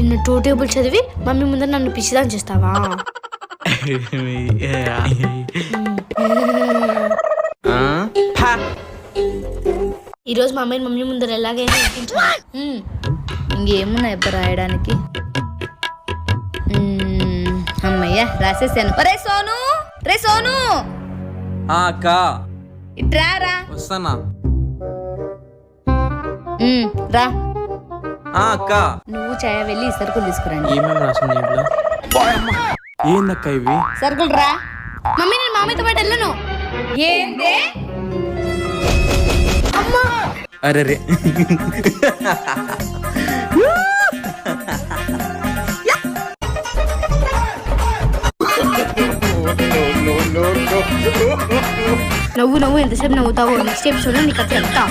నిన్న 2 టేబుల్ చదివి మమ్మీ ముందర నన్ను పిచ్చిదాన్ని చేస్తావా? ఈరోజు మా అమ్మాయిని మమ్మీ ముందర ఎలాగైనా ఇంకేమున్నా ఎప్పుడు రాయడానికి? అమ్మయ్యా రాసేసాను. రే సోను అక్క ఇట్రా. వస్తానా? రా అక్క నువ్వు చాయ వెళ్ళి సరుకులు తీసుకురండి. ఏమేమి రాసింది ఇంట్లో? ఏందక్క ఇవి? సరుకులు రా. మమ్మీ నేను మామయ్యతో పాటు వెళ్ళను. ఏందే? అరే రే నవ్వు ఎంతసేపు నవ్వుతావు? నెక్స్ట్ ఎపిసోడ్ నీకు చెప్తా.